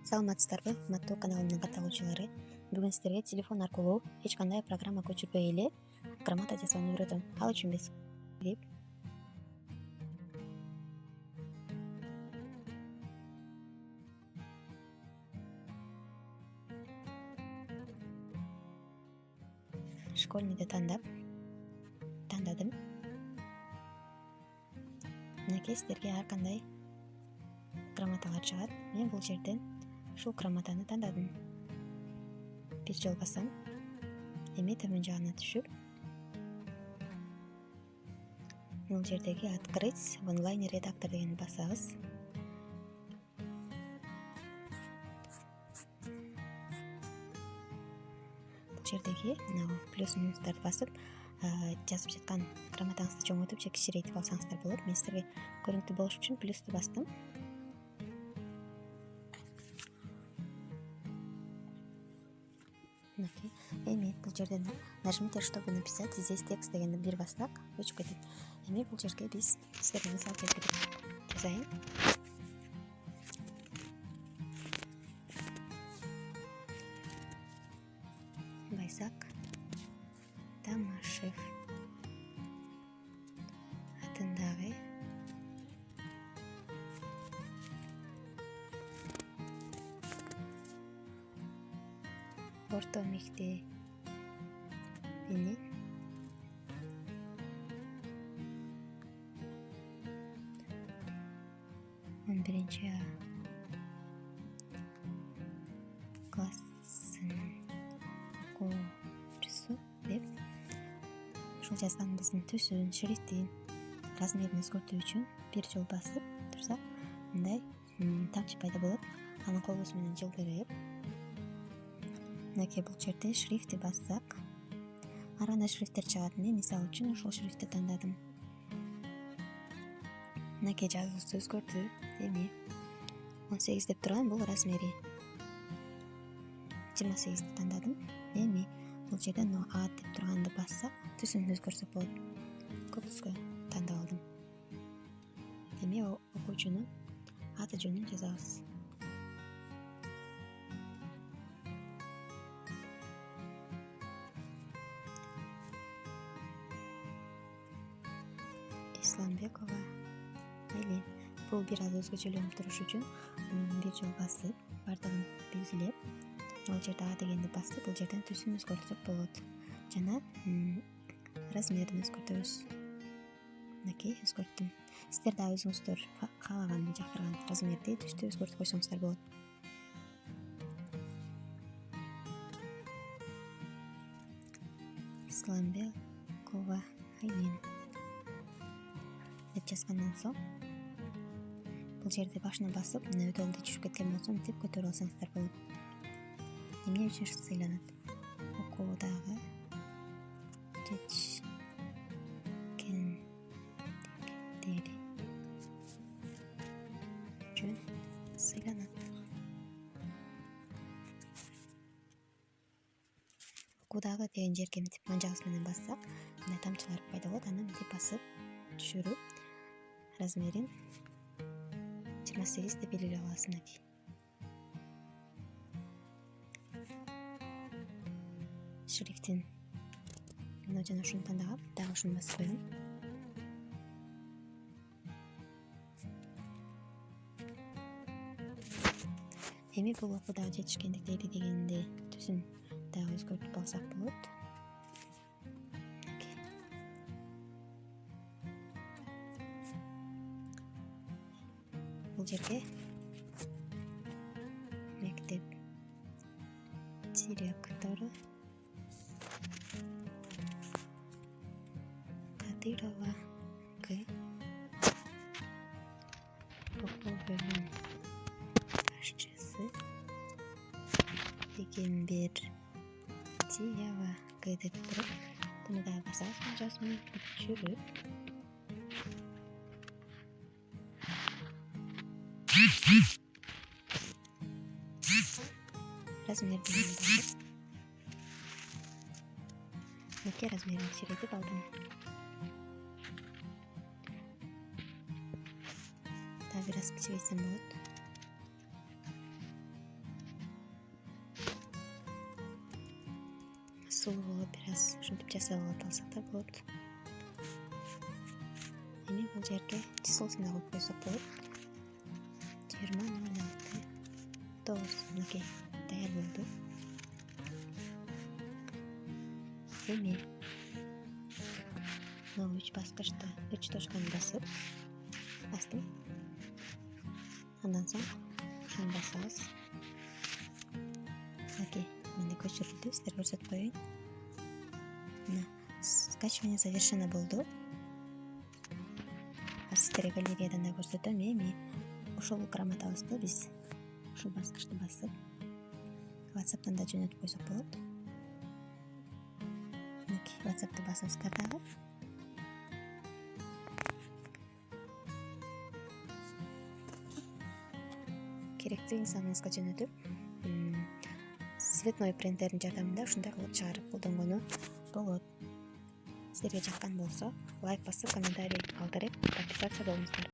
Саламатсыздарбы, урматтуу каналымдын катталуучулары. Бүгүн сиздерге телефон аркылуу эч кандай программа көчүрбөй эле грамота жазууну үйрөтөм. Ал үчүн биз школьныйды тандадым. Мынакей сиздерге ар кандай грамоталар чыгат. Мен бул жерден ушул грамотаны тандадым. Бир жолу бассам, эми төмөн жагына түшүп, бул жердеги открыть в онлайне редактор дегенди басабыз. Бул жердеги мына плюс минустарды басып, жазып жаткан грамотаңызды чоңойтуп же кичирейтип алсаңыздар болот. Мен сиздерге көрүнүктүү болуш үчүн плюсту бастым. Эми бул жерден нажмите, чтобы написать здесь текст дегенди бир бассак өчүп кетет. Эми бул жерге биз сиздерге мисал келтирип жазайын. Байзак Тамашев атындагы орто мектебинин 11 классын окуучусу деп ушул жазган биздин түсүн, шрифтин, размерин өзгөртүү үчүн бир жолу басып турсак, мындай тамчы пайда болот. Аны колубуз менен жылдырып, мынакей бул жерде шрифти бассак, ар кандай шрифттер чыгат. Мен мисалы үчүн ушул шрифтти тандадым. Мынакей жазуусу өзгөрдү. Эми 18 деп турган бул размери. 28 тандадым. Эми бул жерден А деп турганды бассак, түсүн өзгөрсөк болот. Көпүскө тандап алдым. Эми окуучунун аты жөнүн жазабыз. Исламбекова Айлин. Бул бир аз өзгөчөлөнүп туруш үчүн бир жолу басып, бардыгын белгилеп, бул жерде А дегенди басып, бул жерден түсүн өзгөртсөк болот. Жана размерин өзгөртөбүз. Мынакей өзгөрттүм. Сиздер да өзүңүздөр каалаган, жактырган размерди, түстү өзгөртүп койсоңуздар болот. Исламбекова Айлин деп жазгандан соң, бул жерди башына басып, мына өтөлдү түшүп кеткен болсо, мынтип көтөрүп алсаңыздар болот. Эмне үчүн сыйланат? Окуудагы жетишкендери үчүн сыйланат. Окуудагы деген жерге мынтип манжагыбыз менен бассак, мындай тамчылар пайда болот. Аны мынтип басып түшүрүп, размерин 28 деп белгилеп алабыз. Мынакей. Шрифтин мына жана ушуну тандагам, дагы ушуну басып коем. Эми бул окуудагы жетишкендиктери дегенди түсүн дагы өзгөртүп алсак болот. Бул жерге мектеп директору Кадырова К. окуу бөлүм башчысы Бегембердиева К деп туруп, буну дагы басабыз, жазууну түшүрүп, размерин басып, мынакей размерин кичирейтип алдым. Дагы бир аз кичирейтсем болот. ушинтип жасап алып алсак да болот. Эми бул жерге числосун да коюп койсок болот. 20,06 9 даяр болду. Эми мына 3 баскычты 3 точканы бастым. Андан соң ушуну басабыз. Менде көчүрүлдү, сиздерге көрсөтүп коеюн. Мына скачивание завершено болду. Сиздерге галереядан да көрсөтөм. Эми ошол грамотабызды биз ушул баскычты басып WhatsApp'тан да жөнөтүп койсок болот. WhatsApp'ты басабыздар дагы. Керектүү инсаныңызга жөнөтүп, цветной принтердин жардамында ушундай кылып чыгарып колдонгону болот. Сиздерге жаккан болсо лайк басып, комментарий калтырып, подписаться болуңуздар.